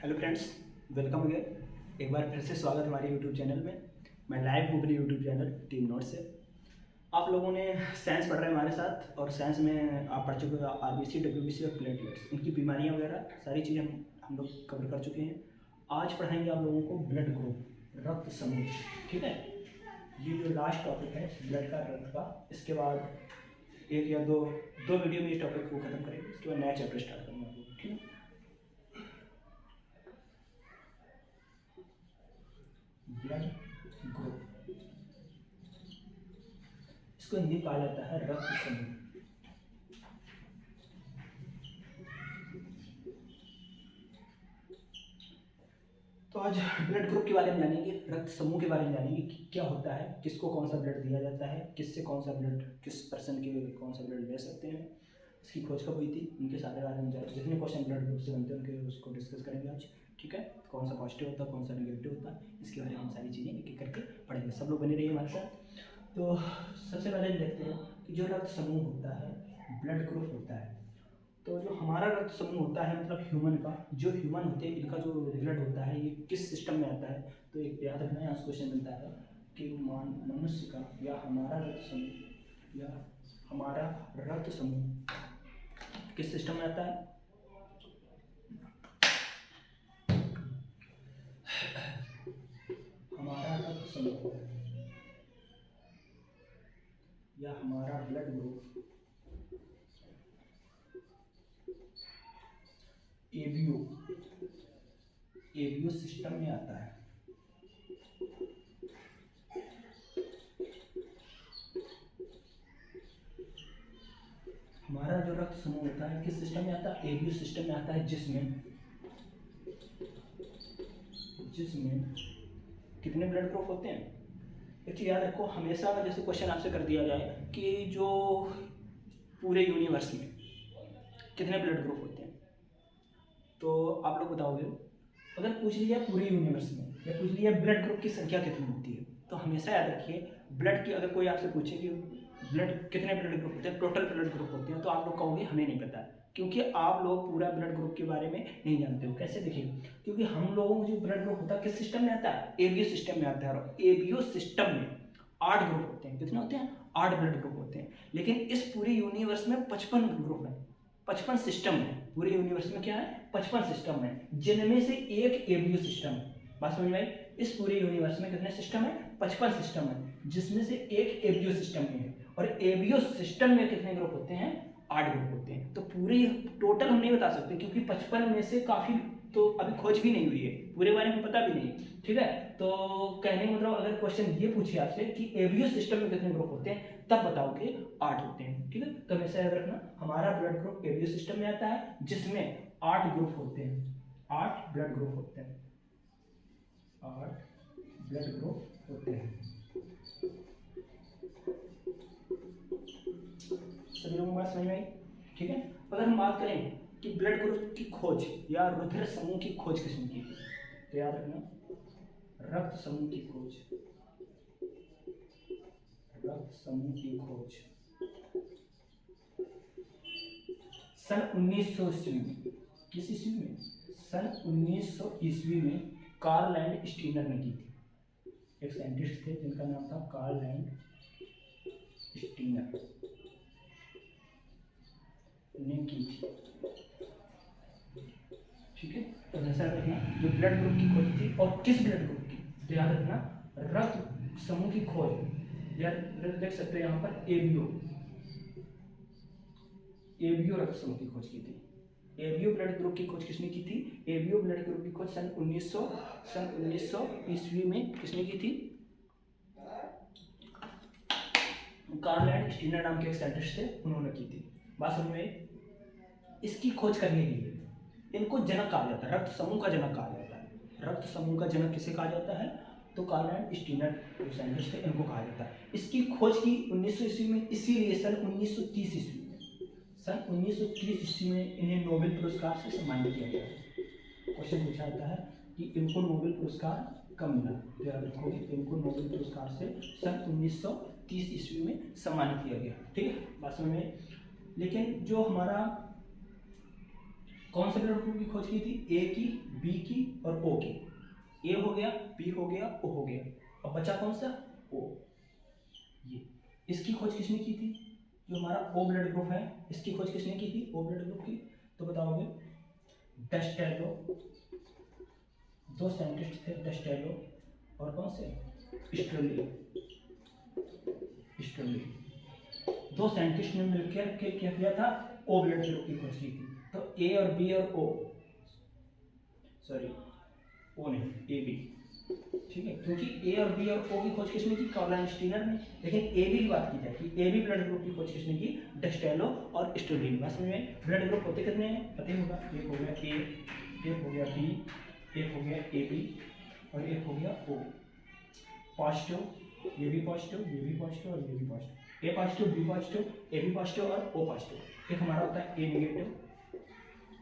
Hello friends, welcome again. एक बार फिर से स्वागत हमारे यूट्यूब चैनल में। मैं लाइव हूँ अपने यूट्यूब चैनल टीम नोट से। आप लोगों ने साइंस पढ़ रहे हैं हमारे साथ, और साइंस में आप पढ़ चुके हो आरबीसी, डब्ल्यूबीसी और प्लेटलेट्स, इनकी बीमारियाँ वगैरह सारी चीज़ें हम लोग कवर कर चुके हैं। आज पढ़ाएंगे आप लोगों को ब्लड ग्रुप, रक्त समूह। ठीक है, ये जो लास्ट टॉपिक है ब्लड का, रक्त का, इसके बाद एक या दो वीडियो में ये टॉपिक को ख़त्म करेंगे। इसके बाद नया चैप्टर स्टार्ट करेंगे आप लोग। ठीक है, ब्लड ग्रुप, इसको हिंदी कहा जाता है रक्त समूह। तो आज ब्लड ग्रुप के बारे में जानेंगे, रक्त समूह के बारे में जानेंगे कि क्या होता है, किसको कौन सा ब्लड दिया जाता है, किससे कौन सा ब्लड, किस पर्सन के कौन सा ब्लड ले सकते हैं, इसकी खोज कब हुई थी, उनके सारे बारे में जितने क्वेश्चन ब्लड ग्रुप से बनते हैं उनके उसको डिस्कस करेंगे आज। ठीक है, कौन सा पॉजिटिव होता है, कौन सा नेगेटिव होता है, इसके बारे में हम सारी चीज़ें एक एक करके पढ़ेंगे। सब लोग बने रहिए हमारे साथ। तो सबसे पहले देखते हैं कि जो रक्त समूह होता है, ब्लड ग्रुप होता है। तो जो हमारा रक्त समूह होता है, मतलब ह्यूमन का, जो ह्यूमन होते हैं इनका जो ब्लड होता है, ये किस सिस्टम में आता है। तो एक याद रखना, यहाँ क्वेश्चन बनता है कि मनुष्य का या हमारा रक्त समूह या हमारा रक्त समूह किस सिस्टम में आता है। हमारा रक्त समूह या हमारा ब्लड ग्रुप एबीओ सिस्टम में आता है। हमारा जो रक्त समूह होता है किस सिस्टम में आता है, एबीओ सिस्टम में आता है, जिसमें कितने ब्लड ग्रुप होते हैं। एक चीज याद रखो हमेशा, जैसे क्वेश्चन आपसे कर दिया जाए कि जो पूरे यूनिवर्स में कितने ब्लड ग्रुप होते हैं, तो आप लोग बताओगे। अगर पूछ लिया पूरे यूनिवर्स में या पूछ लिया ब्लड ग्रुप की संख्या कितनी होती है, तो हमेशा याद रखिए ब्लड की, अगर कोई आपसे पूछे कि ब्लड कितने ब्लड ग्रुप होते हैं, टोटल ब्लड ग्रुप होते हैं, तो आप लोग कहोगे हमें नहीं पता, क्योंकि आप लोग पूरा ब्लड ग्रुप के बारे में नहीं जानते हो। कैसे देखिए, क्योंकि हम लोगों को जो ब्लड ग्रुप होता है किस सिस्टम में आता है, एबीओ सिस्टम में आता है। और एबीओ सिस्टम में 8 ग्रुप होते हैं। कितने होते हैं? 8 ब्लड ग्रुप होते हैं। लेकिन इस पूरे यूनिवर्स में 55 ग्रुप है, 55 सिस्टम है। पूरे यूनिवर्स में क्या है? 55 सिस्टम है, जिनमें से एक एबीओ सिस्टम है। बात समझ में आई? इस पूरे यूनिवर्स में कितने सिस्टम है? 55 सिस्टम है, जिसमें से एक एबीओ सिस्टम है। और एबीओ सिस्टम में कितने ग्रुप होते हैं? 8 ग्रुप होते हैं। तो पूरे टोटल हम नहीं बता सकते, क्योंकि 55 में से काफी तो अभी खोज भी नहीं हुई है, पूरे बारे में पता भी नहीं। ठीक है, तो कहने का मतलब, अगर क्वेश्चन ये पूछे आपसे कि एबीओ सिस्टम में कितने ग्रुप होते हैं, तब बताओगे 8 होते हैं। ठीक है, तो हमेशा याद रखना हमारा ब्लड ग्रुप एबीओ सिस्टम में आता है, जिसमें 8 ग्रुप होते हैं, 8 ब्लड ग्रुप होते हैं, 8 ब्लड ग्रुप होते हैं। सभी लोगों को बात समझ में आई? ठीक है, अगर हम बात करें कि ब्लड ग्रुप की खोज या रुधिर समूह की खोज किसने की थी, तो याद रखना रक्त समूह की खोज, रक्त समूह की खोज सन 1900 ईस्वी में। किस ईस्वी में? सन 1900 ईस्वी में कार्ल लैंड स्टीनर ने की थी। एक साइंटिस्ट थे जिनका नाम था कार्ल लैंड स्टीनर ने की थी। ठीक है, तो ऐसा रखना जो ब्लड ग्रुप की खोज थी, और किस ब्लड ग्रुप की, तो याद रखना रक्त समूह की खोज। यार देख सकते हैं यहाँ पर एबीओ रक्त समूह की खोज की थी। एबीओ ब्लड ग्रुप की खोज किसने की थी? एबीओ ब्लड ग्रुप की खोज सन 1900 ईस्वी में किसने की थी? कार्ल लैंड स्टीनर नाम के एक साइंटिस्ट थे, उन्होंने की थी। बात समझ में? इसकी खोज करने के लिए इनको जनक कहा जाता है, रक्त समूह का जनक कहा जाता है। रक्त समूह का जनक किसे कहा जाता है? तो कार्ल लैंड स्टीनर जो साइंटिस्ट थे, इनको कहा जाता है। इसकी खोज की 1900 ईस्वी में, इसीलिए सन 1930 ईस्वी में, सन 1930 ईस्वी में इन्हें नोबेल पुरस्कार से सम्मानित किया गया। क्वेश्चन पूछा जाता है कि इनको नोबेल पुरस्कार कब मिला, तो याद रखोगे इनको नोबेल पुरस्कार से सन 1930 ईस्वी में सम्मानित किया गया। ठीक है, बात समझ में? लेकिन जो हमारा कौन से ब्लड ग्रुप की खोज की थी? ए की, बी की और ओ की। ए हो गया, बी हो गया, ओ हो गया, अब बचा कौन सा? ओ। ये इसकी खोज किसने की थी? जो हमारा ओ ब्लड ग्रुप है, इसकी खोज किसने की थी? ओ ब्लड ग्रुप की। तो बताओगे डस्टेलो, दो साइंटिस्ट थे, डस्टेलो और कौन से? स्ट्रली। दो साइंटिस्ट ने मिलकर के क्या किया था? ओ ब्लड ग्रुप की खोज की थी। तो ए और बी और ओ, सॉरी ओ नहीं, ए बी, ठीक है, क्योंकि ए और बी और ओ की खोज किसने की? कार्ल स्टीनर ने। लेकिन ए बी की बात की जाए कि ए बी ब्लड ग्रुप की खोज किसने की? डस्टेलो और स्ट्रली ने। बस में ब्लड ग्रुप होते कितने हैं पता ही होगा, एक हो गया ए, एक हो गया बी, एक हो गया ए बी और एक हो गया ओ। पॉजिटिव, ये भी पॉजिटिव, ये भी पॉजिटिव और ये भी positive. A positive, B positive, A B positive और ओ पॉजिटिव। एक हमारा होता है A negative,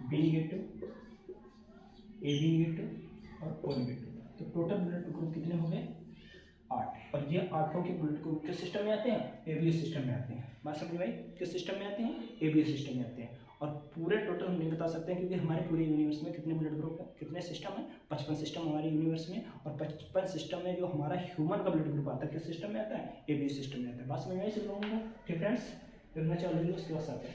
B negative, A B negative और ओ नेगेटिव। तो टोटल ब्लड ग्रुप कितने हो गए? 8। और ये आठों के ब्लड ग्रुप किस सिस्टम में आते हैं? एबीएस सिस्टम में आते हैं। बात समझ में आई? किस सिस्टम में आते हैं? एबीएस सिस्टम में आते हैं। और पूरे टोटल हम नहीं बता सकते हैं क्योंकि हमारे पूरे यूनिवर्स में कितने ब्लड ग्रुप है, कितने सिस्टम है? 55 सिस्टम हमारे यूनिवर्स में। और 55 सिस्टम में जो हमारा ह्यूमन का ब्लड ग्रुप आता है किस सिस्टम में आता है? एबीएस सिस्टम में आता है। बात समझ में आई सब लोगों को? ठीक फ्रेंड्स, देखना चालू उसके बाद आते हैं।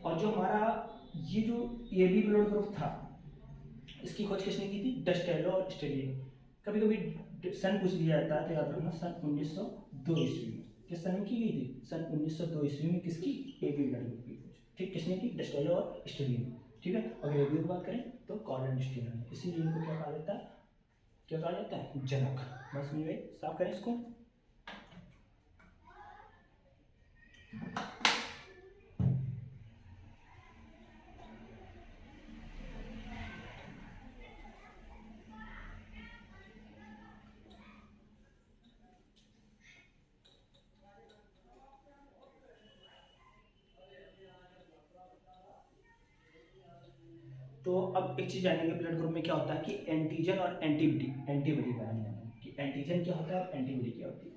और जो हमारा ये जो ए बी ब्लड ग्रुप था, इसकी खोज किसने की थी? डस्टेलो और स्टेली ने। कभी कभी सन पूछ लिया जाता है तो याद रखना सन 1902 ईस्वी में। किस सन में की गई थी? सन 1902 ईस्वी में किसकी? ए बी ब्लड ग्रुप की खोज। ठीक, किसने की? डस्टेलो और स्टेली ने। ठीक है, अगर ए बी की बात करें तो कार्ल स्टीनर ने। इसीलिए इनको क्या कहा जाता है? क्या कहा जाता है? जनक। बस समझ गए? साफ करें इसको। तो अब एक चीज जानेंगे ब्लड ग्रुप में क्या होता है कि एंटीजन और एंटीबॉडी, एंटीबॉडी के बारे में जानेंगे कि एंटीजन क्या होता है और एंटीबॉडी क्या होती है।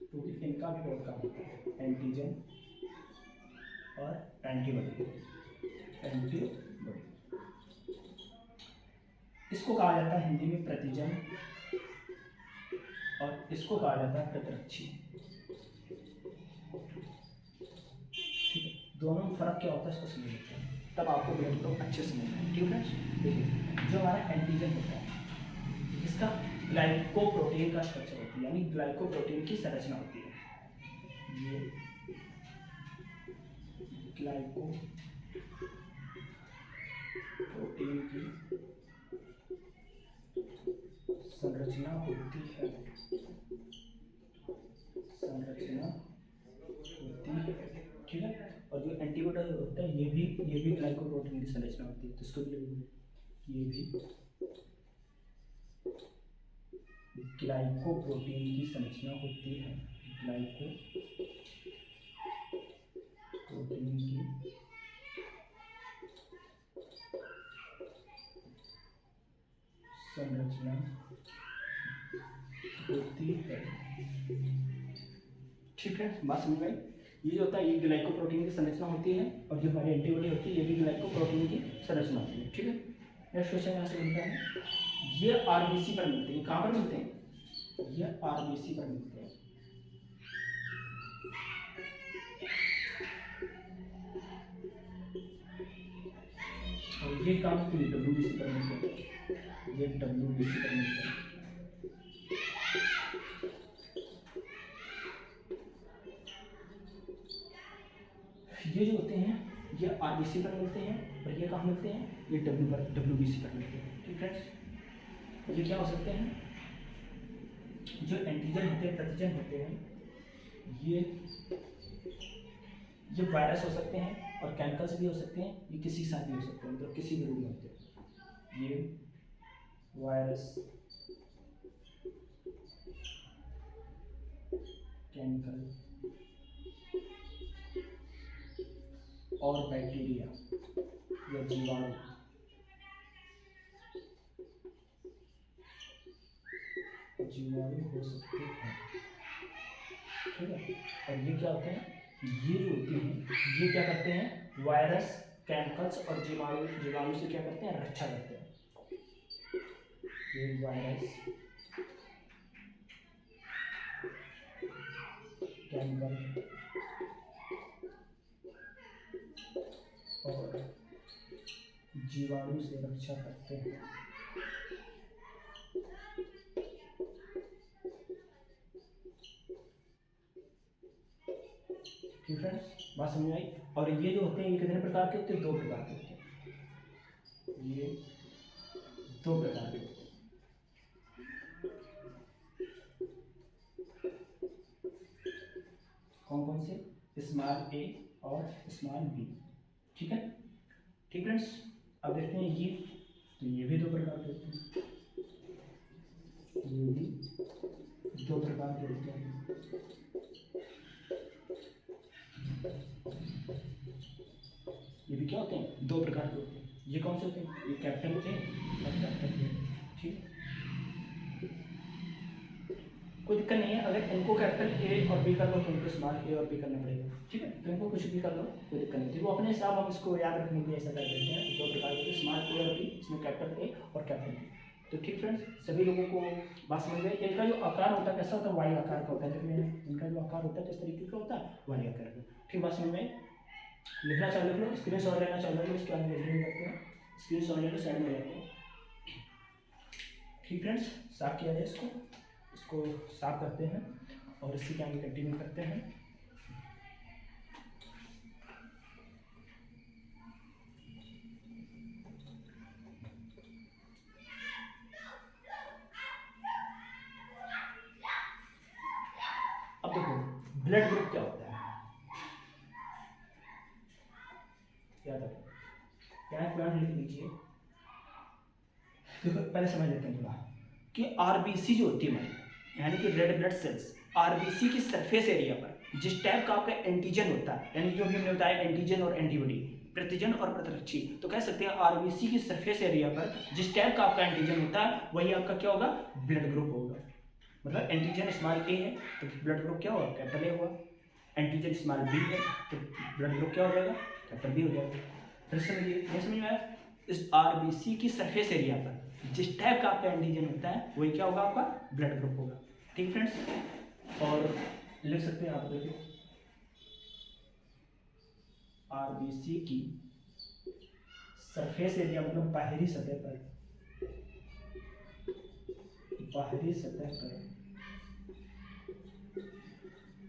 तो इनका भी बहुत काम होता है, एंटीजन और एंटीबॉडी। एंटीबॉडी इसको कहा जाता है हिंदी में प्रतिजन और इसको कहा जाता है प्रतिरक्षी। ठीक है, दोनों में फर्क क्या होता है इसको समझ लेते हैं, तब आपको ब्लड ग्रुप अच्छे से मिलता है। ठीक है, देखिए जो हमारा एंटीजन होता है इसका ग्लाइकोप्रोटीन का स्ट्रक्चर होती है, यानी ग्लाइकोप्रोटीन की संरचना होती है। ये ग्लाइकोप्रोटीन की संरचना होती है, संरचना होती है। ठीक है, और जो एंटीबॉडी होता है ये भी ग्लाइकोप्रोटीन की संरचना होती है। तो इसको भी ये भी ग्लाइकोप्रोटीन की संरचना होती है, ग्लाइकोप्रोटीन की संरचना होती है। ठीक है, बात समझ में आई? ये जो होता है ये ग्लाइकोप्रोटीन की संरचना होती है और जो हमारी एंटीबॉडी होती है ये भी ग्लाइकोप्रोटीन की संरचना होती है। ठीक है, नेक्स्ट क्वेश्चन यहाँ से बनता है, ये आरबीसी पर मिलते हैं। कहाँ पर मिलते हैं? ये आरबीसी पर मिलते हैं। और ये काम डब्ल्यूबीसी पर मिलते हैं, ये डब्ल्यूबीसी पर मिलते हैं। ये जो होते हैं ये आरबीसी पर मिलते हैं और ये कहाँ मिलते हैं? ये डब्ल्यूबीसी पर मिलते हैं। ठीक है, ये क्या हो सकते हैं? जो एंटीजन होते हैं, प्रतिजन होते हैं, ये वायरस हो सकते हैं और केमिकल्स भी हो सकते हैं, ये किसी के साथ भी हो सकते हैं, मतलब किसी भी रूप में होते हैं। ये वायरस, केमिकल और बैक्टीरिया या जीवाणु हो सकते हैं। ठीक है, और ये क्या होते हैं? ये जो होती हैं ये क्या करते हैं, वायरस, केमिकल्स और जीवाणु जीवाणु से क्या करते हैं, रक्षा करते हैं। ये वायरस, केमिकल और जीवाणु से रक्षा करते हैं। ठीक फ्रेंड्स, बात समझ में आई। और ये जो होते हैं ये कितने प्रकार के होते हैं, 2 प्रकार के होते हैं। ये 2 प्रकार के होते हैं। कौन कौन से, स्मॉल ए और स्मॉल बी। ठीक है, ठीक फ्रेंड्स। अब देखते हैं ये, तो ये भी 2 प्रकार के होते हैं, ये भी 2 प्रकार के होते हैं। ये भी क्या होते हैं, 2 प्रकार के होते हैं। ये कौन से होते हैं, ये कैपिटल ए और कैपिटल बी। ठीक, कोई दिक्कत नहीं है, अगर इनको कैपिटल ए और बी कर लो तो इनको स्मॉल ए और बी करना पड़ेगा। ठीक है, तो इनको कुछ भी कर लो, कोई दिक्कत नहीं। तो वो अपने हिसाब हम इसको याद रखने के लिए ऐसा कर देते हैं। 2 प्रकार के, स्मॉल ए और बी, इसमें कैपिटल ए और कैपिटल बी। तो ठीक फ्रेंड्स, सभी लोगों को बात समझ गई। इनका जो आकार होता है कैसा होता है, वाई आकार का होता है। देखिए इनका जो आकार होता है किस तरीके का होता है, वाई आकार का। ठीक, बात समझ में। लिखना चालू कर लो, स्क्रीन शॉट लेना चालू कर लो, इसके आगे लिखने करते हैं, स्क्रीन शॉट लेकर साइड में रहते हैं। ठीक फ्रेंड्स, साफ किया जाए इसको साफ करते हैं और इसी के आगे कंटिन्यू करते हैं। अब देखो ब्लड ग्रुप क्या होता है, याद रखो, यहाँ पॉइंट लिख लीजिए। देखो पहले समझ लेते हैं थोड़ा कि आरबीसी जो होती है हमारी, यानी कि रेड ब्लड सेल्स, आरबीसी की सरफेस एरिया पर जिस टाइप का आपका एंटीजन होता है, यानी जो भी हमने बताया एंटीजन और एंटीबॉडी, प्रतिजन और प्रतिरक्षी, तो कह सकते हैं आरबीसी की सरफेस एरिया पर जिस टाइप का आपका एंटीजन होता है वही आपका क्या होगा, ब्लड ग्रुप होगा। मतलब एंटीजन स्मॉल ए है तो ब्लड ग्रुप क्या होगा, कैपिटल ए हुआ। एंटीजन स्मॉल बी है तो ब्लड ग्रुप क्या हो जाएगा, कैपिटल बी हो जाएगा। फिर समझिए, ये समझ में आया। इस आरबीसी की सरफेस एरिया पर जिस टाइप का आपका एंटीजन होता है वही क्या होगा, आपका ब्लड ग्रुप होगा। ठीक फ्रेंड्स, और लिख सकते हैं आप, देखिए आरबीसी की सरफेस एरिया मतलब बाहरी सतह पर, बाहरी सतह पर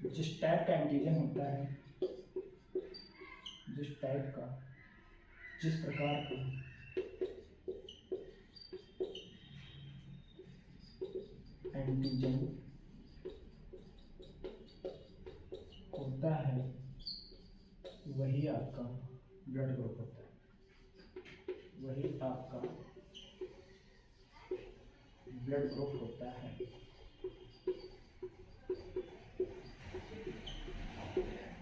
जिस टाइप का एंटीजन होता है, जिस टाइप का, जिस प्रकार का एंटीजन होता है वही आपका ब्लड ग्रुप होता है, वही आपका ब्लड ग्रुप होता है।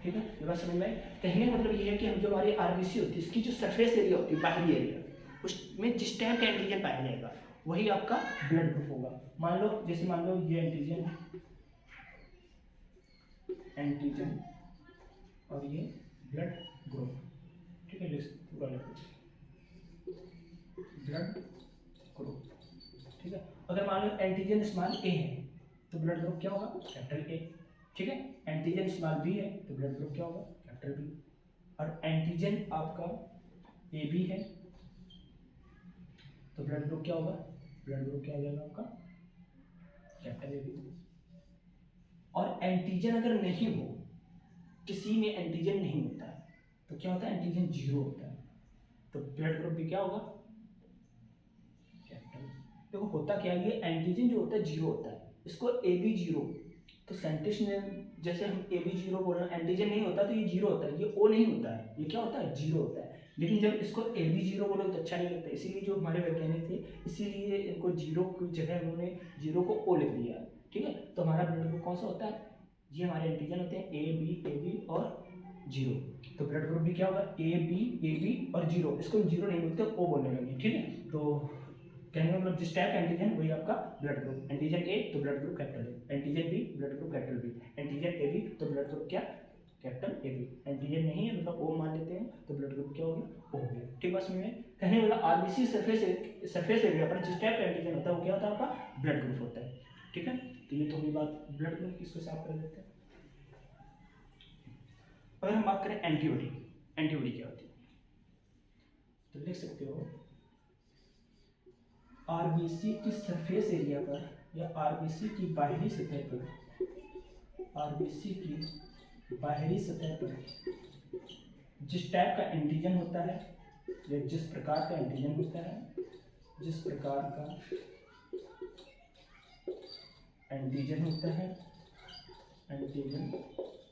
ठीक है, ये बात समझ में आई। कहने का मतलब ये है कि हम जो हमारी आरबीसी होती है इसकी जो सरफेस एरिया होती है, बाहरी एरिया, उसमें जिस टाइप का एंटीजन पाया जाएगा वही आपका ब्लड ग्रुप होगा। मान लो जैसे मान लो ये एंटीजन और ये ब्लड ग्रुप। ठीक है, पूरा ब्लड ग्रुप। ठीक है, अगर मान लो एंटीजन स्मॉल ए है तो ब्लड ग्रुप क्या होगा, कैपिटल ए। ठीक है, एंटीजन स्मॉल बी है तो ब्लड ग्रुप क्या होगा, कैपिटल बी। और एंटीजन आपका ए बी है तो ब्लड ग्रुप क्या होगा, ब्लड ग्रुप क्या हो जाएगा आपका, कैपिटल ए बी। और एंटीजन अगर नहीं हो, किसी में एंटीजन नहीं होता है तो क्या होता है, एंटीजन 0 होता है तो ब्लड ग्रुप भी क्या होगा, कैपिटल। देखो होता क्या है, ये एंटीजन जो होता है 0 होता है, इसको ए बी 0, तो साइंटिस्ट ने जैसे हम ए बी 0 बोल रहे हैं, एंटीजन नहीं होता तो ये 0 होता है, ये ओ नहीं होता है, ये क्या होता है, 0 होता है। लेकिन जब इसको ए बी 0 बोलो तो अच्छा नहीं लगता, इसीलिए जो हमारे वैज्ञानिक थे इसीलिए इनको 0 की जगह उन्होंने 0 को ओ लिख दिया। ठीक है, तो हमारा ब्लड ग्रुप कौन सा होता है, ये हमारे एंटीजन होते हैं ए बी और 0। तो ब्लड ग्रुप भी क्या होगा, ए बी और 0, इसको 0 नहीं बोलते, ओ बोलने लगे। ठीक है, तो कहने का मतलब जिस टाइप का एंटीजन वही आपका ब्लड ग्रुप। एंटीजन ए तो blood group capital A, antigen B blood group capital B, antigen A B तो ब्लड ग्रुप क्या, कैपिटल AB। एंटीजन नहीं है मतलब O मान लेते हैं, तो ब्लड ग्रुप क्या हो गया, O हो गया। ठीक बात समझ में? कहने वाला RBC सरफेस एरिया पर जिस टाइप का एंटीजन होता है वो क्या होता है, आपका ब्लड ग्रुप होता है। ठीक है, तो ये तो हुई बात ब्लड ग्रुप, इसको साफ कर देते हैं। अगर हम बात करें एंटीबॉडी, एंटीबॉडी क्या होती है, तो लिख सकते हो आरबीसी की सरफेस एरिया पर या आरबीसी की बाहरी सतह पर, आरबीसी की बाहरी सतह पर जिस टाइप का एंटीजन होता है या जिस प्रकार का एंटीजन होता है, जिस प्रकार का एंटीजन होता है, एंटीजन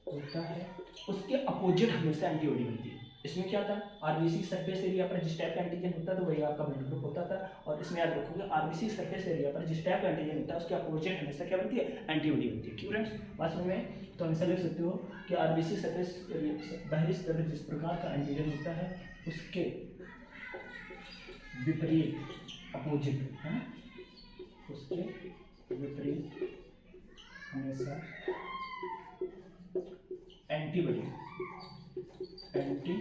होता है उसके अपोजिट हमेशा एंटीबॉडी बनती है। इसमें क्या था, आरबीसी सरफेस एरिया पर जिस टाइप का एंटीजन होता है तो वही आपका ब्लड ग्रुप होता था। और इसमें याद रखोगे आरबीसी सरफेस एरिया पर जिस टाइप का एंटीजन होता है उसके अपोजिट हमेशा क्या बनती है, एंटीबॉडी बनती है। ठीक फ्रेंड्स, बात समझ में? तो हमेशा लिख सकते हो कि आरबीसी सरफेस बाहरी सतह पर जिस प्रकार का एंटीजन होता है उसके विपरीत अपोजिट है, उसके विपरीत हमेशा एंटीबॉडी, एंटीबॉडी,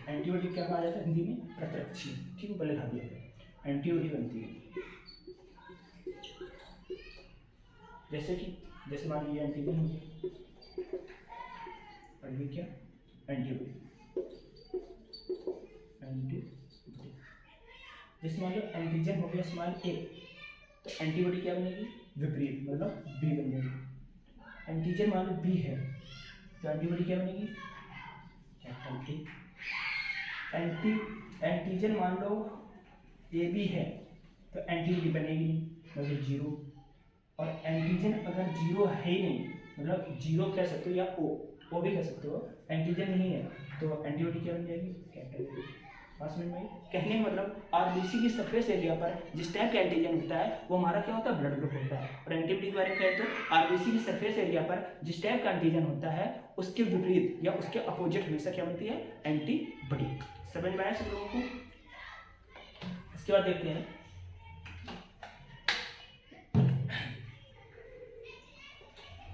एंटीबॉडी क्या कहा जाता है हिंदी में, प्रतिरक्षी। ठीक है, पहले लिखा दिया, एंटीबॉडी बनती है। जैसे कि जैसे मान लीजिए एंटीजन हो गया और ये क्या, एंटीबॉडी, एंटीबॉडी। जैसे मान लो एंटीजन हो गया स्मॉल a, तो एंटीबॉडी क्या बनेगी, विपरीत, मतलब B बन जाएगी। एंटीजन मान लो B है तो एंटीबॉडी क्या बनेगी, कैपिटल A। एंटीजन मान लो AB है तो एंटीबॉडी बनेगी नहीं, मतलब 0। और एंटीजन अगर 0 है ही नहीं, मतलब 0 कह सकते हो या O भी कह सकते हो, एंटीजन नहीं है तो एंटीबॉडी क्या बन जाएगी, कैपिटल A। बात समझ में आई? कहने का मतलब आरबीसी की सरफेस एरिया पर जिस टाइप का एंटीजन होता है वो हमारा क्या होता है, ब्लड ग्रुप होता है। और एंटीबॉडी के बारे में कहें तो आरबीसी की सरफेस एरिया पर जिस टाइप का एंटीजन होता है उसके विपरीत या उसके अपोजिट हमेशा क्या बनती है, एंटीबॉडी। समझ में आया सब लोगों को? इसके बाद देखते हैं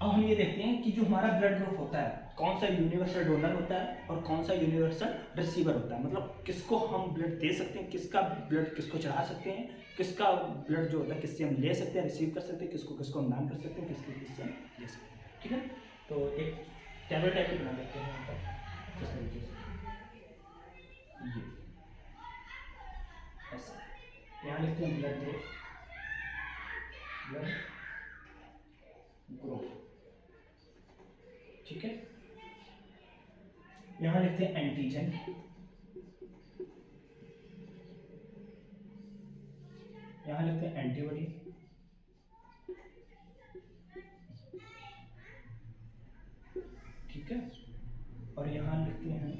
अब हम ये देखते हैं कि जो हमारा ब्लड ग्रुप होता है कौन सा यूनिवर्सल डोनर होता है और कौन सा यूनिवर्सल रिसीवर होता है। मतलब किसको हम ब्लड दे सकते हैं, किसका ब्लड किसको चढ़ा सकते हैं, किसका ब्लड जो होता है किससे हम ले सकते हैं, रिसीव कर सकते हैं, किसको किसको हम दान कर सकते हैं, किससे हम ले सकते हैं। ठीक है, तो एक टेबल टाइप की बना लेते हैं यहाँ पर इस तरीके से, ये ऐसा। यहाँ लिखते हैं ब्लड ग्रुप, ब्लड ग्रुप। ठीक है, यहाँ लिखते हैं एंटीजन, यहाँ लिखते हैं एंटीबॉडी, ठीक है, और यहाँ लिखते हैं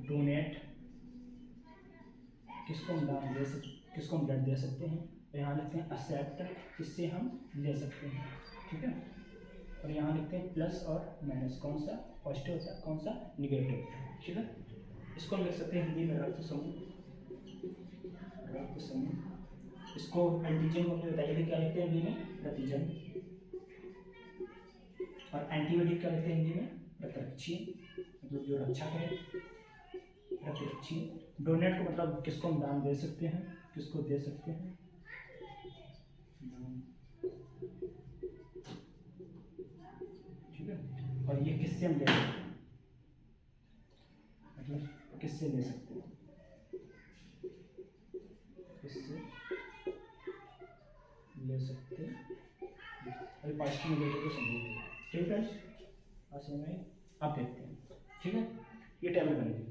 डोनेट, किसको हम दान दे सकते, किसको हम ब्लड दे सकते हैं। और यहाँ लिखते हैं एक्सेप्ट, किससे हम ले सकते हैं। ठीक है, और यहाँ लिखते हैं प्लस और माइनस, कौन सा पॉजिटिव होता है कौन सा निगेटिव। ठीक है, इसको हम लिख सकते हैं हिंदी में रक्त समूह, रक्त समूह। इसको एंटीजन को हमने बताइए थे क्या लिखते हैं हिंदी में, प्रतिजन। और एंटीबॉडी क्या लिखते हैं हिंदी में, प्रतिरक्षी, मतलब जो रक्षा करे, प्रतिरक्षी। डोनेट को मतलब किसको हम दान दे सकते हैं, किसको दे सकते हैं, और ये किससे हम ले सकते हैं, मतलब किससे ले सकते हैं, किससे ले सकते हैं। अभी पास्ट में लेके तो समझिए। ठीक है, असल में आप देखते हैं। ठीक है, ये टेबल बनेगी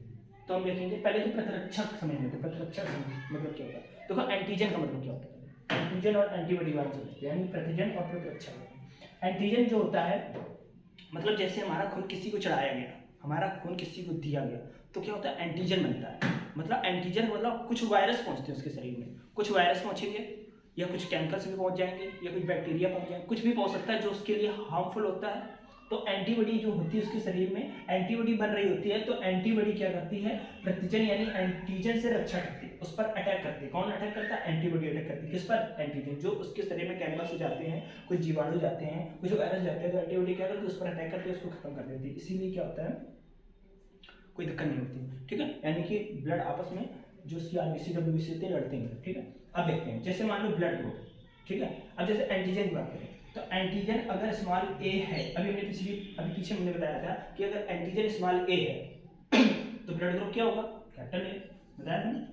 तो हम देखेंगे। पहले तो प्रतिरक्षक समझ लेते हैं, प्रतिरक्षक मतलब क्या होता है। देखो एंटीजन का मतलब क्या होता है, एंटीजन और एंटीबॉडी बारे में समझते हैं, यानी प्रतिजन और प्रतिरक्षक। एंटीजन जो होता है मतलब जैसे हमारा खून किसी को चढ़ाया गया, हमारा खून किसी को दिया गया तो क्या होता है, एंटीजन बनता है। मतलब एंटीजन मतलब कुछ वायरस पहुंचते हैं उसके शरीर में, कुछ वायरस पहुंचेंगे या कुछ केमिकल्स भी पहुंच जाएंगे या कुछ बैक्टीरिया पहुंच जाएंगे, कुछ भी पहुंच सकता है जो उसके लिए हार्मफुल होता है। तो एंटीबॉडी जो होती है उसके शरीर में एंटीबॉडी बन रही होती है, तो एंटीबॉडी क्या करती है, प्रतिजन यानी एंटीजन से रक्षा करती है। उस पर अटैक करती है। कौन अटैक करता है? एंटीबॉडी अटैक करती है। किस पर? एंटीजन। जो उसके शरीर में कैनवास जाते हैं, कुछ जीवाणु जाते हैं, कुछ वायरस जाते हैं, तो एंटीबॉडी क्या करती है? उस पर अटैक करती है, उसको खत्म कर देती है। इसीलिए क्या होता है, कोई दिक्कत नहीं होती। ठीक है, यानी कि ब्लड आपस में जो उसकी आरबीसी डब्ल्यूबीसी होते हैं लड़ते हैं। ठीक है, अब देखते हैं, जैसे मान लो ब्लड ग्रुप। ठीक है, अब जैसे एंटीजन की बात करें तो एंटीजन अगर स्मॉल ए है, अभी पीछे हमने बताया था कि अगर एंटीजन स्मॉल ए है तो ब्लड ग्रुप क्या होगा? कैपिटल ए, बताया था ना।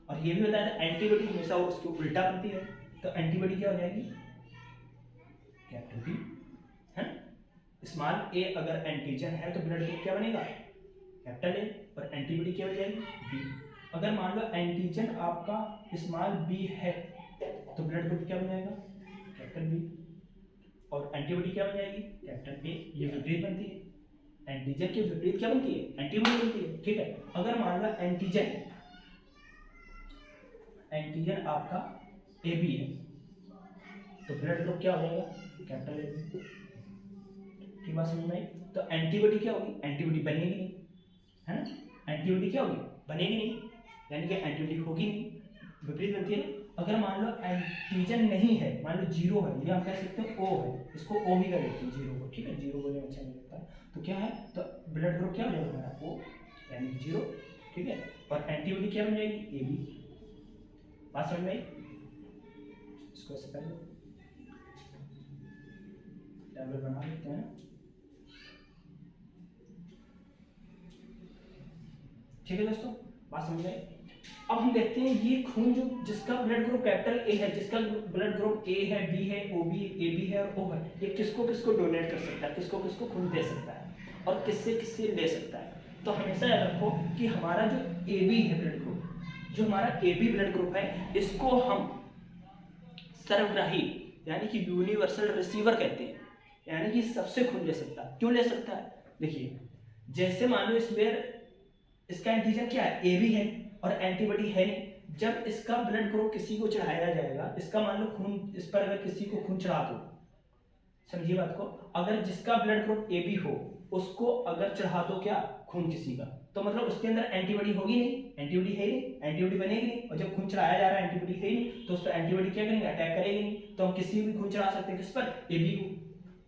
और ये भी बताया था एंटीबॉडी हमेशा उसके उल्टा बनती है, तो एंटीबॉडी क्या हो जाएगी? कैपिटल बी, है ना। स्मॉल ए अगर एंटीजन है तो ब्लड ग्रुप क्या बनेगा? कैपिटल ए, और एंटीबॉडी क्या हो जाएगी? बी। अगर मान लो एंटीजन आपका स्मॉल बी है तो ब्लड ग्रुप क्या बन जाएगा? कैपिटल बी, और एंटीबॉडी क्या बन जाएगी? Capital A. ये विपरीत बनती है, एंटीजन के विपरीत क्या बनती है? एंटीबॉडी बनती है। ठीक है, अगर मान लो एंटीजन आपका ए बी है तो ब्लड ग्रुप क्या हो जाएगा? Capital A B. ठीक बात समझ में आई? तो एंटीबॉडी क्या होगी? एंटीबॉडी बनेगी नहीं, है ना। एंटीबॉडी क्या होगी? बनेगी नहीं, यानी कि एंटीबॉडी होगी नहीं, विपरीत बनती है। अगर मान लो एंटीजन नहीं है, मान लो जीरो है, ये हम कह सकते हैं ओ है, इसको ओ भी कर देते हैं जीरो को। ठीक है, जीरो बोलने में अच्छा नहीं लगता है, तो क्या है, तो ब्लड ग्रुप क्या हो जाएगा हमारा? ओ, यानी जीरो। ठीक है, और एंटीबॉडी क्या बन जाएगी? A B. बात समझ में आई? इसको ऐसे कर लो, टेबल बना लेते हैं। ठीक है दोस्तों, बात समझ में आई? अब हम देखते हैं ये खून जो जिसका ब्लड ग्रुप कैपिटल ए है, जिसका ब्लड ग्रुप ए है, बी है, ओ बी, ए बी है और ओ है, ये किसको किसको डोनेट कर सकता है, किसको किसको खून दे सकता है और किससे किससे ले सकता है। तो हमेशा याद रखो कि हमारा जो ए बी है ब्लड ग्रुप, जो हमारा ए बी ब्लड ग्रुप है, इसको हम सर्वग्राही यानी कि यूनिवर्सल रिसीवर कहते हैं, यानी कि सबसे खून ले सकता है। क्यों ले सकता है? देखिए, जैसे मान लो इसमें इसका एंटीजन क्या है? ए बी है और एंटीबॉडी है नहीं। जब इसका ब्लड ग्रुप किसी को चढ़ाया जाएगा, इसका मान लो खून, इस पर अगर किसी को खून चढ़ा दो, समझिए बात को, अगर जिसका ब्लड ग्रुप ए बी हो उसको अगर चढ़ा दो क्या खून किसी का, तो मतलब उसके अंदर एंटीबॉडी होगी नहीं, एंटीबॉडी है नहीं, एंटीबॉडी बनेगी नहीं। और जब खून चढ़ाया जा रहा है एंटीबॉडी है नहीं, तो उस पर एंटीबॉडी क्या करेंगे? अटैक करेगी नहीं। तो हम किसी भी खून चढ़ा सकते हैं, किस पर? ए बी को।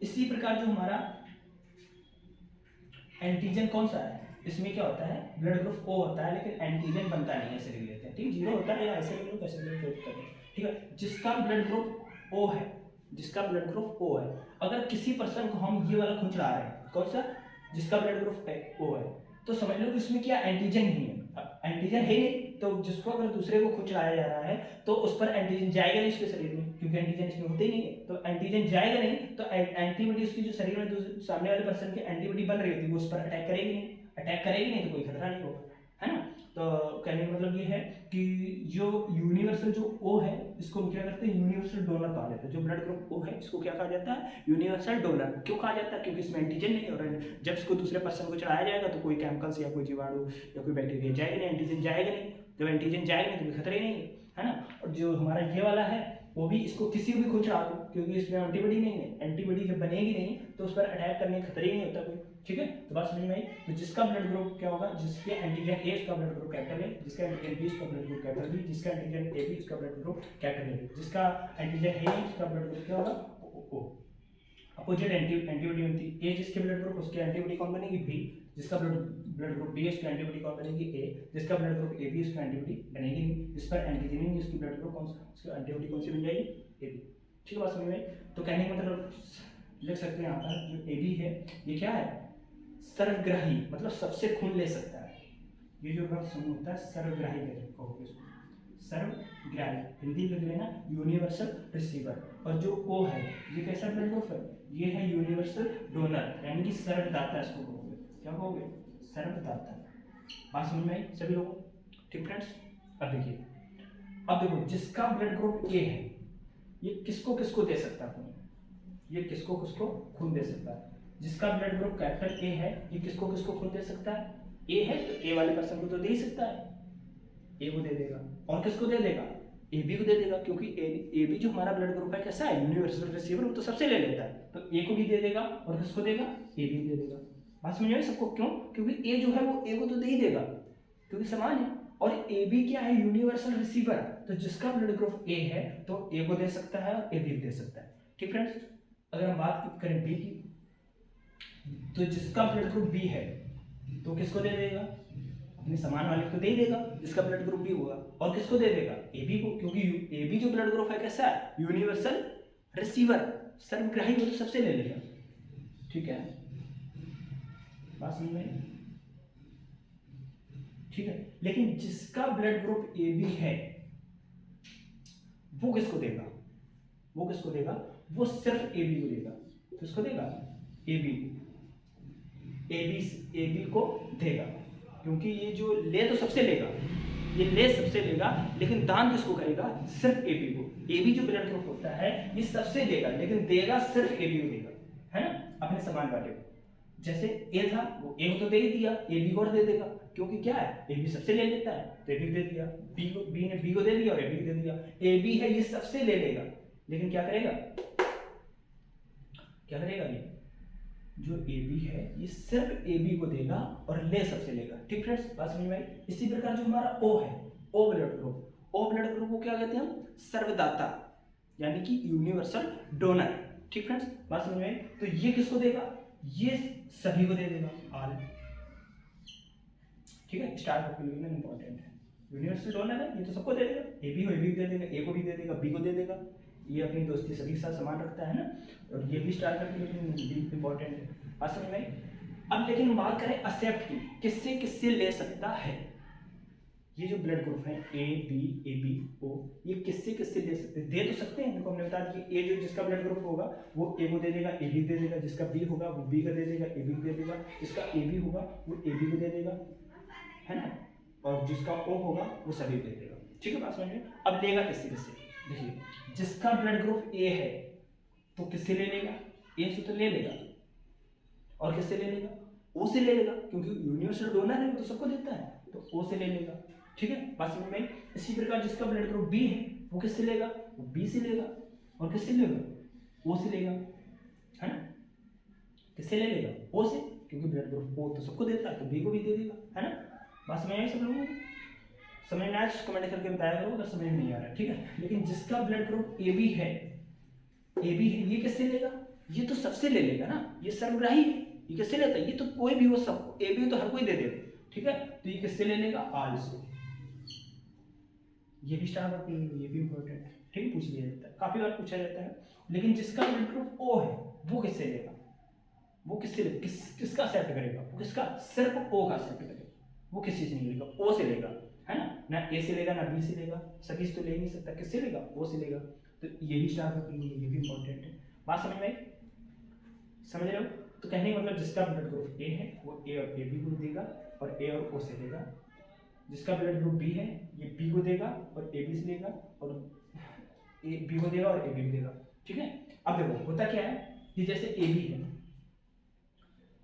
इसी प्रकार जो हमारा एंटीजन कौन सा है, इसमें क्या होता है? ब्लड ग्रुप ओ होता है, लेकिन एंटीजन बनता नहीं है, ऐसे लिख लेते हैं। ठीक, जीरो होता है या ऐसे लिख लो, कैसे लिख लो। ठीक है, जिसका ब्लड ग्रुप ओ है, जिसका ब्लड ग्रुप ओ है, अगर किसी पर्सन को हम ये वाला खून चढ़ा रहे हैं, कौन सा? जिसका ब्लड ग्रुप ओ है, तो समझ लो कि इसमें क्या एंटीजन नहीं है। एंटीजन है नहीं, तो जिसको अगर दूसरे को खून चढ़ाया जा रहा है तो उस पर एंटीजन जाएगा नहीं उसके शरीर में, क्योंकि एंटीजन इसमें होते ही नहीं है। तो एंटीजन जाएगा नहीं, तो एंटीबॉडी उसकी जो शरीर में सामने वाले पर्सन की एंटीबॉडी बन रही होती है वो उस पर अटैक करेगी नहीं। अटैक करेगी नहीं तो कोई खतरा नहीं होगा, है ना। तो कहने का मतलब ये है कि जो यूनिवर्सल जो ओ है, इसको हम क्या करते हैं? यूनिवर्सल डोनर कहा जाता है। जो ब्लड ग्रुप ओ है इसको क्या कहा जाता है? Universal donor. क्यों कहा जाता है? क्योंकि इसमें एंटीजन नहीं है, और जब इसको दूसरे पर्सन को चढ़ाया जाएगा तो कोई केमिकल्स या कोई जीवाणु या कोई बैक्टीरिया जाएगा नहीं, एंटीजन जाएगा नहीं। जब एंटीजन जाएगा नहीं तो कोई खतरा ही नहीं है ना। और जो हमारा ये वाला है वो भी, इसको किसी भी खून चढ़ा दो, क्योंकि इसमें एंटीबॉडी नहीं है, एंटीबॉडी जब बनेगी नहीं तो उस पर अटैक करने का खतरा ही नहीं होता कोई। ठीक है, तो बात समझ में आई? तो जिसका ब्लड ग्रुप क्या होगा? जिसके एंटीजन ए उसका ब्लड ग्रुप कैपिटल है, जिसका एंटीजन बी उसका ब्लड ग्रुप कैपिटल बी, जिसका एंटीजन ए बी उसका ब्लड ग्रुप कैपिटल है, जिसका एंटीजन है उसका ब्लड ग्रुप क्या होगा? ओ। अपोजिट एंटीबॉडी बनती है। ए जिसके ब्लड ग्रुप उसकी एंटीबॉडी कौन बनेगी? बी। जिसका ब्लड ग्रुप बी है उसकी एंटीबॉडी कौन बनेगी? ए। जिसका ब्लड ग्रुप ए बी उसकी एंटीबॉडी बनेगी नहीं, जिस पर एंटीजन नहीं उसकी ब्लड ग्रुप कौन सा, उसकी एंटीबॉडी कौन सी बन जाएगी? A B. ठीक है, बात समझ में? तो कहने का मतलब लिख सकते हैं यहाँ पर, जो ए बी है ये क्या है? सर्वग्राही, मतलब सबसे खून ले सकता है। ये जो समूह होता है सर्वग्राही कहोगे इसको, सर्वग्राही। हिंदी में लेना यूनिवर्सल रिसीवर। और जो ओ है ये कैसा ब्लड ग्रुप है? ये है यूनिवर्सल डोनर, यानी कि सर्वदाता इसको कहोगे। क्या कहोगे? सर्वदाता। बात समझ में आई सभी लोगों? ठीक फ्रेंड्स, अब देखो जिसका ब्लड ग्रुप ए है ये किसको किसको दे सकता है खून? ये किसको किसको खून दे सकता है? जिसका ब्लड ग्रुप कैपिटल ए है ये किसको किसको खून दे सकता है? ए है तो ए वाले पर्सन को तो दे ही सकता है, ए को दे देगा। और किसको दे देगा? ए बी को दे देगा, क्योंकि ए बी जो हमारा ब्लड ग्रुप है कैसा है? यूनिवर्सल रिसीवर, वो तो सबसे ले लेता है, तो ए को भी दे देगा। और किसको देगा? ए बी दे देगा। बात समझ आई सबको? क्यों? क्योंकि ए जो है वो ए को तो दे ही देगा, क्योंकि समान है। और ए बी क्या है, यूनिवर्सल रिसीवर। तो जिसका ब्लड ग्रुप ए है तो ए को दे सकता है और ए बी को दे सकता है। ठीक फ्रेंड्स, अगर हम बात करें बी की, तो जिसका ब्लड ग्रुप बी है तो किसको दे देगा, अपने समान वाले को दे ही देगा जिसका ब्लड ग्रुप बी होगा। और किसको दे देगा, ए बी को, क्योंकि ए बी जो ब्लड ग्रुप है कैसा है, यूनिवर्सल रिसीवर, सर्वग्राही, वो तो सबसे ले लेगा। ठीक है, बात समझ में? ठीक है, लेकिन जिसका ब्लड ग्रुप ए बी है वो किसको देगा, वो किसको देगा, वो सिर्फ ए बी को देगा। किसको देगा, ए बी को देगा, क्योंकि ये जो ले तो सबसे लेगा, ये ले सबसे लेगा, लेकिन दान किसको करेगा, सिर्फ ए बी को। ए बी जो ब्लड ग्रुप होता है ये सबसे देगा, लेकिन देगा सिर्फ ए बी को देगा, है ना, अपने समान वाले को। जैसे ए था वो ए को तो दे ही दिया, ए बी को और दे देगा, क्योंकि क्या है, ए बी सबसे ले लेता है तो ए बी दे दिया, बी ने बी को दे दिया और ए बी को दे दिया। ए बी है ये सबसे ले लेगा, लेकिन क्या करेगा, क्या करेगा, ये जो ए बी है ये सिर्फ ए बी को देगा और ले सबसे लेगा। ठीक फ्रेंड्स, बात समझ में आई? इसी प्रकार जो हमारा ओ है, ओ ब्लड ग्रुप को क्या कहते हैं हम, सर्वदाता, यानी कि यूनिवर्सल डोनर। ठीक फ्रेंड्स, बात समझ में आई? तो ये किसको देगा, ये सभी को दे देगा, ऑल। ठीक है, स्टार कैलकुलेशन इंपॉर्टेंट है, यूनिवर्सल डोनर है ये तो सबको दे देगा, ए बी को दे देगा, ए को भी दे देगा, बी को दे देगा, ये अपनी दोस्ती सभी के साथ समान रखता है ना, और ये भी स्टार कैलकुलेशन इंपॉर्टेंट है। बात समझ में आई? अब लेकिन बात करें एक्सेप्ट की, किससे किससे ले सकता है, ये जो ब्लड ग्रुप है ए बी ओ, ये किससे किससे ले सकते हैं, दे तो सकते हैं, हमने बता दिया ए जो जिसका ब्लड ग्रुप होगा वो ए को दे देगा, ए बी दे देगा, जिसका बी होगा वो बी को दे देगा, ए बी को दे देगा, जिसका ए बी होगा वो ए बी को दे देगा, है ना, और जिसका ओ होगा वो सभी को दे देगा। ठीक है, बात समझ में? अब लेगा किससे किससे, देखिए जिसका ब्लड ग्रुप ए है तो किससे ले लेगा, ए से तो ले लेगा, और किससे ले लेगा, ओ से ले लेगा, क्योंकि यूनिवर्सल डोनर है वो तो सबको देता है, तो ओ से ले लेगा। ठीक है, बात समझ में? इसी प्रकार जिसका ब्लड ग्रुप बी है वो किससे लेगा, वो बी से लेगा, और किससे लेगा, ओ से लेगा, है ना, किससे ले लेगा, ओ से, क्योंकि ब्लड ग्रुप ओ तो सबको देता है तो बी को भी दे देगा, है ना। बात समझ में आई सब लोगों को? समझ में आया कमेंट करके बताया करो अगर समझ में नहीं आ रहा है। ठीक है, लेकिन जिसका ब्लड ग्रुप ए बी है, ये किससे लेगा, ये तो सबसे ले लेगा ना, ये सर्वग्राही है, ये किससे लेता है, ये तो कोई भी हो, सब ए बी तो हर कोई दे देगा। ठीक है, तो ये किससे ले लेगा, ऑल से। ये भी स्टार वर्क, ये भी इंपॉर्टेंट है। ठीक, पूछ लिया जाता है, काफी बार पूछा जाता है। लेकिन जिसका ब्लड ग्रुप ओ है वो किससे लेगा, वो किससे किसका एक्सेप्ट करेगा, वो किसका, सिर्फ ओ का एक्सेप्ट करेगा, वो किसी से नहीं लेगा, ओ से लेगा, है ना ए से लेगा ना बी से लेगा, सभी से तो ले नहीं सकता, किससे लेगा, ओ से लेगा। तो ये भी स्टार वर्क, ये भी इंपॉर्टेंट है। बात समझ में आई? समझ रहे हो? तो कहने का मतलब जिसका ब्लड ग्रुप ए है वो ए और ए बी को देगा और ए और ओ से लेगा, जिसका ब्लड ग्रुप बी है ये बी को देगा और ए बी से लेगा, और ए बी को देगा और ए बी को देगा। ठीक है, अब देखो होता क्या है, ये जैसे ए बी है,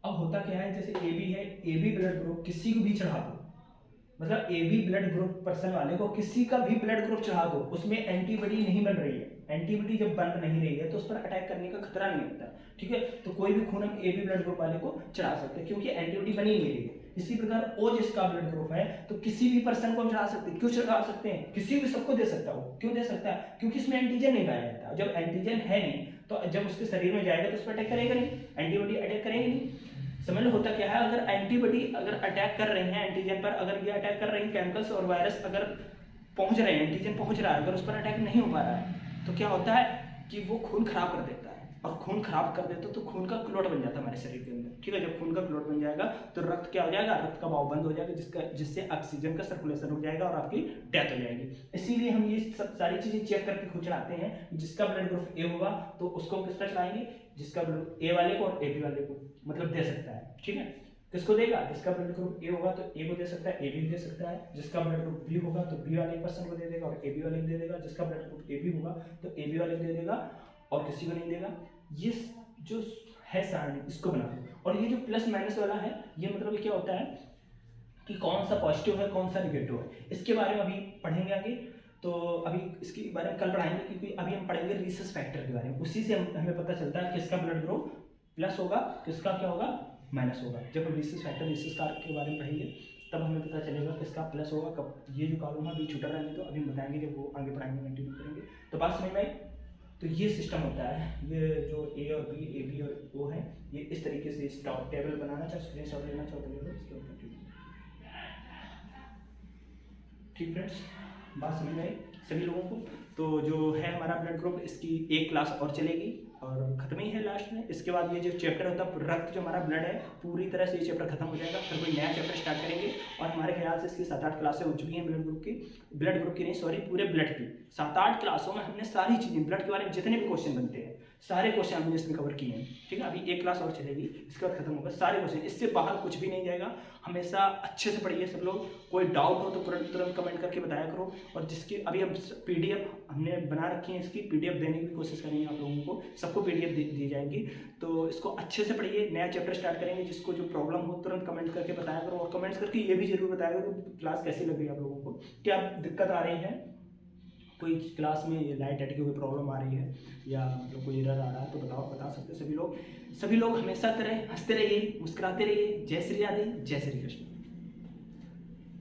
अब होता क्या है, जैसे ए बी है, ए बी ब्लड ग्रुप किसी को भी चढ़ा दो, मतलब A B blood group person वाले को किसी का भी ब्लड ग्रुप चढ़ा दो, उसमें एंटीबॉडी नहीं बन रही है, एंटीबॉडी जब बन नहीं रही है तो उस पर अटैक करने का खतरा नहीं होता। ठीक है, तो कोई भी खून हम ए बी ब्लड ग्रुप वाले को चढ़ा सकते हैं, क्योंकि एंटीबॉडी बनी नहीं रही है। इसी प्रकार ओ जिसका ब्लड ग्रुप है तो किसी भी पर्सन को हम चढ़ा सकते हैं। क्यों चढ़ा सकते हैं, किसी भी सबको दे सकता हो, क्यों दे सकता है, क्योंकि इसमें एंटीजन नहीं पाया जाता। जब एंटीजन है नहीं तो जब उसके शरीर में जाएगा तो उस पर अटैक करेगा नहीं, एंटीबॉडी अटैक करेगी नहीं। समझ लो होता क्या है, अगर एंटीबॉडी अगर अटैक कर रही है एंटीजन पर, अगर ये अटैक कर रही है केमिकल्स और वायरस अगर पहुंच रहे हैं, एंटीजन पहुंच रहा है, अगर उस पर अटैक नहीं हो पा रहा है तो क्या होता है कि वो खून खराब कर देता है, और खून खराब कर देता तो खून का क्लॉट बन जाता है हमारे शरीर के अंदर। ठीक है, जब खून का क्लॉट बन जाएगा तो रक्त क्या हो जाएगा, रक्त का बहाव बंद हो जाएगा, जिससे ऑक्सीजन का सर्कुलेशन रुक जाएगा और आपकी डेथ हो जाएगी। इसीलिए हम ये सब सारी चीजें चेक करके खुद चढ़ाते हैं। जिसका ब्लड ग्रुप ए होगा तो उसको किस तरह चढ़ाएंगे, जिसका ब्लड ए वाले को और ए बी वाले को, मतलब दे सकता है। ठीक है, किसको देगा, जिसका ब्लड ग्रुप ए होगा तो ए को दे सकता है, ए बी दे सकता है, जिसका ब्लड ग्रुप बी होगा तो बी वाले पर्सन को दे देगा और ए बी वाले को दे देगा, जिसका ब्लड ग्रुप ए बी होगा तो ए बी वाले को दे देगा और किसी को नहीं देगा। ये जो है सारणी इसको बना दो, और ये जो प्लस माइनस वाला है ये मतलब क्या होता है कि कौन सा पॉजिटिव है कौन सा निगेटिव है, इसके बारे में अभी पढ़ेंगे आगे। तो अभी इसके बारे में कल पढ़ाएंगे, क्योंकि अभी हम पढ़ेंगे रिसस फैक्टर के बारे में, उसी से हमें पता चलता है किसका ब्लड ग्रुप प्लस होगा किसका क्या होगा माइनस होगा, जब हम रिसस फैक्टर रिसस कार के बारे में पढ़ेंगे तब हमें पता चलेगा किसका प्लस होगा कब। ये जो कॉलम है अभी छूटा रहने तो अभी हम बताएंगे जब वो आगे पढ़ाएंगे, कंटिन्यू करेंगे। तो बात समझ में आई। तो ये सिस्टम होता है, ये जो ए और बी, ए बी और ओ है, ये इस तरीके से स्टॉप टेबल बनाना चाहे स्क्रीन शॉट लेना चाहो तो ले लो, इसके बाद कंटिन्यू। ठीक फ्रेंड्स, बात समझ में आई सभी लोगों को। तो जो है हमारा ब्लड ग्रुप, इसकी एक क्लास और चलेगी और खत्म ही है लास्ट में। इसके बाद ये जो चैप्टर होता है रक्त, जो हमारा ब्लड है, पूरी तरह से ये चैप्टर खत्म हो जाएगा, फिर कोई नया चैप्टर स्टार्ट करेंगे। और हमारे ख्याल से इसकी 7-8 क्लासें हो चुकी हैं ब्लड ग्रुप की, नहीं सॉरी, पूरे ब्लड की 7-8 क्लासों में हमने सारी चीज़ें ब्लड के बारे में जितने भी क्वेश्चन बनते हैं सारे क्वेश्चन हमने इसमें कवर किए हैं। ठीक है, अभी एक क्लास और चलेगी, इसके बाद खत्म होगा सारे क्वेश्चन, इससे बाहर कुछ भी नहीं जाएगा। हमेशा अच्छे से पढ़िए सब लोग, कोई डाउट हो तो तुरंत कमेंट करके बताया करो। और जिसकी अभी अब पीडीएफ हमने बना रखी है, इसकी पीडीएफ देने की भी कोशिश करेंगे आप लोगों को, सबको पीडीएफ दी जाएंगी। तो इसको अच्छे से पढ़िए, नया चैप्टर स्टार्ट करेंगे। जिसको जो प्रॉब्लम हो तुरंत कमेंट करके बताया करो, और कमेंट्स करके ये भी जरूर बताया करो क्लास कैसी लग रही है आप लोगों को, क्या दिक्कत आ रही है, कोई क्लास में लाइट अटकी हुई प्रॉब्लम आ रही है या मतलब कोई एरर आ रहा है तो बता सकते हैं सभी लोग। हमेशा तरह हंसते रहिए, मुस्कुराते रहिए। जय श्री राधे, जय श्री कृष्ण।